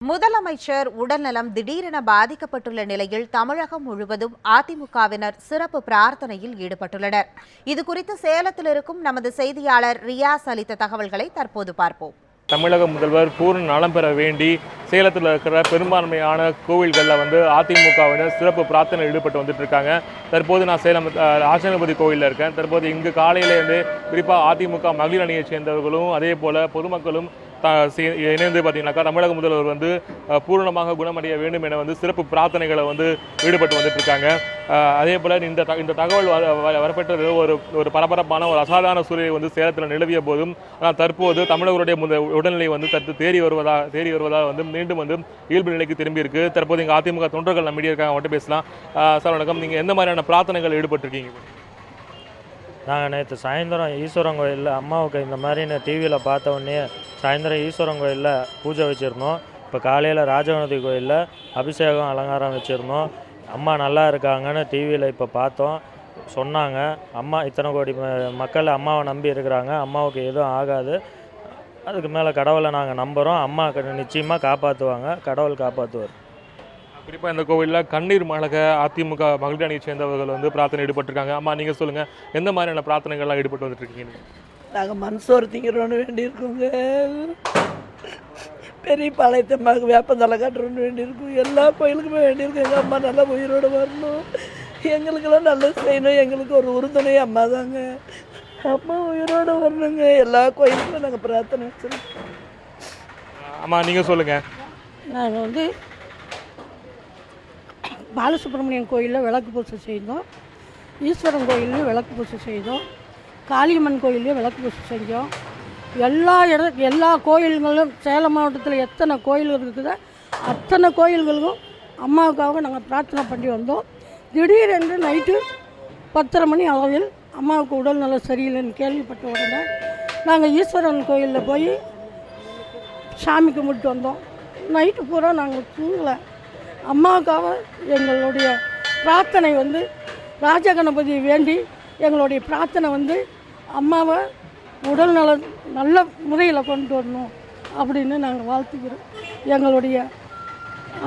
முதலமைச்சர் உடல்நலம் திடீரென பாதிக்கப்பட்டுள்ள நிலையில் தமிழகம் முழுவதும் அதிமுகவினர் சிறப்பு பிரார்த்தனையில் ஈடுபட்டுள்ளனர். இதுகுறித்து சேலத்தில் இருக்கும் நமது செய்தியாளர் ரியாஸ் அளித்த தகவல்களை தற்போது பார்ப்போம். தமிழக முதல்வர் பூர்ண நலம் பெற வேண்டி சேலத்தில் இருக்கிற பெரும்பான்மையான கோவில்களில் அதிமுகவினர் சிறப்பு பிரார்த்தனை ஈடுபட்டு வந்துட்டு இருக்காங்க. தற்போது நான் சேலம் ராஜகணபதி கோவிலில் இருக்கேன். தற்போது இங்கு காலையிலேருந்து குறிப்பாக அதிமுக மகளிர் அணியை சேர்ந்தவர்களும் அதே போல பொதுமக்களும் இணைந்து பார்த்தீங்கன்னாக்கா தமிழக முதல்வர் பூரணமாக குணமடைய வேண்டும் என சிறப்பு பிரார்த்தனைகளை ஈடுபட்டு வந்துட்டு இருக்காங்க. அதே போல இந்த தகவல் வரப்பெற்றது ஒரு பரபரப்பான ஒரு அசாதாரண சூழலை சேலத்தில் நிலவிய போதும் ஆனால் தற்போது தமிழகருடைய உடல்நிலை தேறி வருவதாக மீண்டும் இயல்பு நிலைக்கு திரும்பி இருக்கு. தற்போது இங்கே அதிமுக தொண்டர்கள் நம்ம மீடியா இருக்காங்க, அவங்கள்ட்ட பேசலாம். சார் வணக்கம், நீங்கள் எந்த மாதிரியான பிரார்த்தனைகள் ஈடுபட்டிருக்கீங்க? நாங்கள் நேற்று சாயந்தரம் ஈஸ்வரன் கோயிலில் அம்மாவுக்கு இந்த மாதிரி டிவியில் பார்த்த உடனே சாயந்தரம் ஈஸ்வரன் கோயிலில் பூஜை வச்சுருந்தோம். இப்போ காலையில் ராஜகணபதி கோயிலில் அபிஷேகம் அலங்காரம் வச்சுருந்தோம். அம்மா நல்லா இருக்காங்கன்னு டிவியில் இப்போ பார்த்தோம், சொன்னாங்க. அம்மா இத்தனை கோடி மக்கள் அம்மாவை நம்பி இருக்கிறாங்க, அம்மாவுக்கு எதுவும் ஆகாது. அதுக்கு மேலே கடவுளை நாங்கள் நம்புகிறோம். அம்மா நிச்சயமாக காப்பாற்றுவாங்க, கடவுள் காப்பாற்றுவார். குறிப்பாக இந்த கோவிலில் கண்ணீர் மழக அதிமுக மகளிர் அணியை சேர்ந்தவர்கள் பிரார்த்தனை ஈடுபட்டிருக்காங்க. அம்மா நீங்கள் சொல்லுங்கள், எந்த மாதிரியான பிரார்த்தனைகள்லாம் ஈடுபட்டு வந்துட்டு இருக்கீங்க? நாங்கள் மண்சோறு திங்கிறோன்னு வேண்டியிருக்கோங்க, பெரிய பாளையத்தம்மாவுக்கு வேப்பந்தலை காட்டுறோன்னு வேண்டியிருக்கோம், எல்லா கோயிலுக்குமே வேண்டியிருக்கோம். எங்கள் அம்மா நல்லா உயிரோடு வரணும், எங்களுக்கெல்லாம் நல்லது செய்யணும், எங்களுக்கு ஒரு உறுதுணை அம்மா தாங்க. அம்மா உயிரோடு வரணுங்க, எல்லா கோயிலுக்குமே நாங்கள் பிரார்த்தனை வச்சுருக்கோம். அம்மா நீங்கள் சொல்லுங்கள். நாங்கள் பாலசுப்ரமணியன் கோயிலில் விளக்கு பூஜை செய்தோம், ஈஸ்வரன் கோயிலையும் விளக்கு பூஜை செய்தோம், காளியம்மன் கோயிலையும் விளக்கு பூஜை செஞ்சோம். எல்லா கோயில்களும் சேலம் மாவட்டத்தில் எத்தனை கோயில்கள் இருக்குதோ அத்தனை கோயில்களுக்கும் அம்மாவுக்காக நாங்கள் பிரார்த்தனை பண்ணி வந்தோம். திடீரென்று நைட்டு 10:30 மணி அளவில் அம்மாவுக்கு உடல் நலம் சரியில்லைன்னு கேள்விப்பட்ட உடனே நாங்கள் ஈஸ்வரன் கோயிலில் போய் சாமி கும்பிட்டு வந்தோம். நைட்டு பூரா நாங்கள் தூங்கலை. அம்மாவுக்காக எங்களுடைய பிரார்த்தனை ராஜகணபதி வேண்டி எங்களுடைய பிரார்த்தனை அம்மாவை உடல் நலம் நல்ல முறையில் கொண்டு வரணும் அப்படின்னு நாங்கள் வாழ்த்துக்கிறோம். எங்களுடைய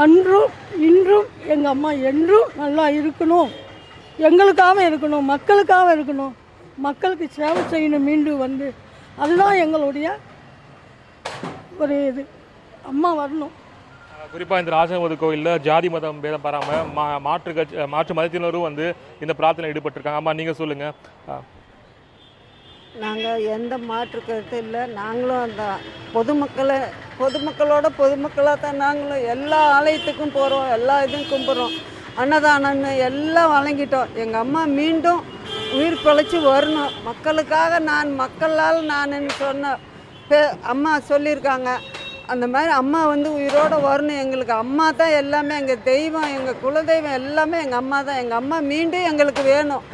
அன்றும் இன்றும் எங்கள் அம்மா என்றும் நல்லா இருக்கணும், எங்களுக்காக இருக்கணும், மக்களுக்காக இருக்கணும், மக்களுக்கு சேவை செய்யணும். மீண்டும் அதுதான் எங்களுடைய ஒரு இது. அம்மா வரணும். குறிப்பாக இந்த ராஜகணபதி கோயிலில் ஜாதி மதம் பேதம் பாராமல் மாற்று மதத்தினரும் இந்த பிரார்த்தனை ஈடுபட்டிருக்காங்க. அம்மா நீங்கள் சொல்லுங்கள். நாங்கள் எந்த மாற்று கருத்து இல்லை. நாங்களும் அந்த பொதுமக்களாக தான் நாங்களும் எல்லா ஆலயத்துக்கும் போகிறோம், எல்லா இதுவும் கும்பிட்றோம், அன்னதானம்னு எல்லாம் வழங்கிட்டோம். எங்கள் அம்மா மீண்டும் உயிர் பிழைச்சி வரணும், மக்களுக்காக மக்களால் நான் சொன்ன அம்மா சொல்லியிருக்காங்க. அந்த மாதிரி அம்மா உயிரோடு வரணும். எங்களுக்கு அம்மா தான் எல்லாமே, எங்கள் தெய்வம், எங்கள் குலதெய்வம் எல்லாமே எங்கள் அம்மா தான். எங்கள் அம்மா மீண்டும் எங்களுக்கு வேணும்.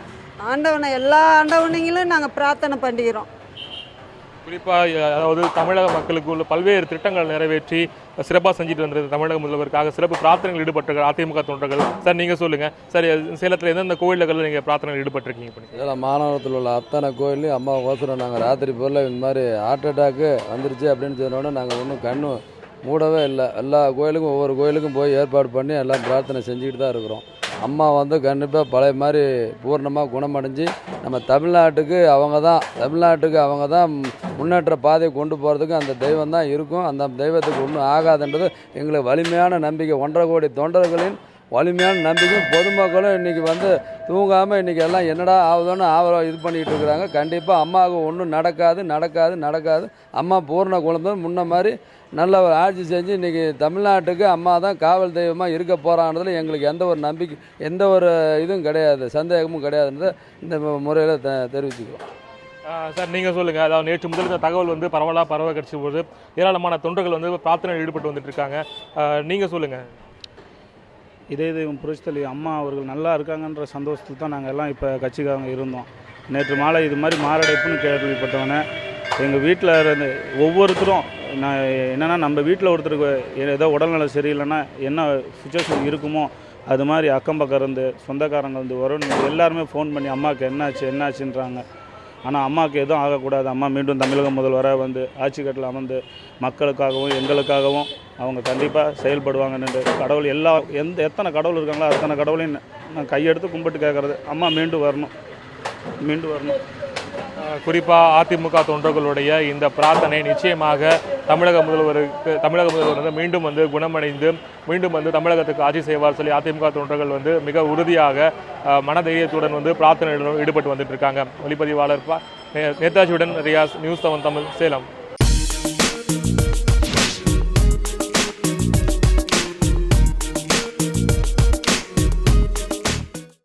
ஆண்டவனை எல்லா ஆண்டவனைங்களும் நாங்கள் பிரார்த்தனை பண்ணிக்கிறோம். குறிப்பாக அதாவது தமிழக மக்களுக்கு உள்ள பல்வேறு திட்டங்கள் நிறைவேற்றி சிறப்பாக செஞ்சுட்டு வந்தது தமிழக முதல்வருக்காக சிறப்பு பிரார்த்தனைகள் ஈடுபட்டு அதிமுக தொண்டர்கள். சார் நீங்கள் சொல்லுங்கள். சரி, சேலத்தில் எந்தெந்த கோயில்களில் நீங்கள் பிரார்த்தனைகள் ஈடுபட்டிருக்கீங்க? சேலம் மாநகரத்தில் உள்ள அத்தனை கோயிலையும் அம்மாவுக்கோசரம் நாங்கள் ராத்திரி பொருள் இந்த மாதிரி ஹார்ட் அட்டாக்கு வந்துருச்சு அப்படின்னு சொன்னோட நாங்கள் ஒன்றும் கண்ணு மூடவே இல்லை. எல்லா கோயிலுக்கும் ஒவ்வொரு கோயிலுக்கும் போய் ஏற்பாடு பண்ணி எல்லாம் பிரார்த்தனை செஞ்சுக்கிட்டு தான் இருக்கிறோம். அம்மா கண்டிப்பாக பழைய மாதிரி பூர்ணமாக குணமடைஞ்சு நம்ம தமிழ்நாட்டுக்கு அவங்க தான் முன்னேற்ற பாதையை கொண்டு போகிறதுக்கு அந்த தெய்வம் தான் இருக்கும். அந்த தெய்வத்துக்கு ஒன்றும் ஆகாதுன்றது எங்களுக்கு வலிமையான நம்பிக்கை. 1.5 கோடி தொண்டர்களின் வலிமையான நம்பிக்கை. பொதுமக்களும் இன்றைக்கி தூங்காமல் இன்றைக்கி எல்லாம் என்னடா ஆகுதோன்னு இது பண்ணிக்கிட்டு இருக்கிறாங்க. கண்டிப்பாக அம்மாவுக்கு ஒன்றும் நடக்காது. அம்மா பூர்ண குணம் முன்ன மாதிரி நல்ல ஒரு ஆட்சி செஞ்சு இன்றைக்கி தமிழ்நாட்டுக்கு அம்மா தான் காவல் தெய்வமாக இருக்க போகிறான்றதுல எங்களுக்கு எந்த ஒரு நம்பிக்கை, எந்த ஒரு இதுவும் கிடையாது, சந்தேகமும் கிடையாதுன்றதை இந்த முறையில் தெரிவிச்சுக்கிறோம். சார் நீங்கள் சொல்லுங்கள். அதாவது நேற்று முதல் இந்த தகவல் பரவ கிடச்ச போது ஏராளமான தொண்டர்கள் பிரார்த்தனை ஈடுபட்டு வந்துட்டு இருக்காங்க. நீங்கள் சொல்லுங்கள். இதே தெய்வம் புரட்சித்தலைவி அம்மா அவர்கள் நல்லா இருக்காங்கன்ற சந்தோஷத்தில் தான் நாங்கள் எல்லாம் இப்போ கட்சிக்காரங்க இருந்தோம். நேற்று மாலை இது மாதிரி மாரடைப்புன்னு கேள்விப்பட்டவனே எங்கள் வீட்டில் இருந்து ஒவ்வொருத்தரும் நான் என்னென்னா நம்ம வீட்டில் ஒருத்தருக்கு ஏதோ உடல்நலம் சரியில்லைன்னா என்ன சுச்சுவேஷன் இருக்குமோ அது மாதிரி அக்கம் பக்கம் இருந்து சொந்தக்காரங்க வரும் எல்லாருமே ஃபோன் பண்ணி அம்மாவுக்கு என்னாச்சுன்றாங்க. ஆனால் அம்மாவுக்கு எதுவும் ஆகக்கூடாது, அம்மா மீண்டும் தமிழக முதல்வராக வந்து ஆட்சி கட்டில் அமர்ந்து மக்களுக்காகவும் எங்களுக்காகவும் அவங்க கண்டிப்பாக செயல்படுவாங்கன்னு கடவுள் எத்தனை கடவுள் இருக்காங்களோ அத்தனை கடவுளையும் நான் கையெடுத்து கும்பிட்டு கேட்குறது, அம்மா மீண்டும் வரணும். குறிப்பாக அதிமுக தொண்டர்களுடைய இந்த பிரார்த்தனை நிச்சயமாக தமிழக முதல்வர் வந்து மீண்டும் வந்து குணமடைந்து மீண்டும் வந்து தமிழகத்துக்கு ஆட்சி செய்வார் சொல்லி அதிமுக தொண்டர்கள் வந்து மிக உறுதியாக மனதைரியத்துடன் வந்து பிரார்த்தனையில் ஈடுபட்டு வந்துட்டு இருக்காங்க. ஒளிப்பதிவாளர் நேதாஜியுடன் ரியாஸ், நியூஸ் 7 தமிழ், சேலம்.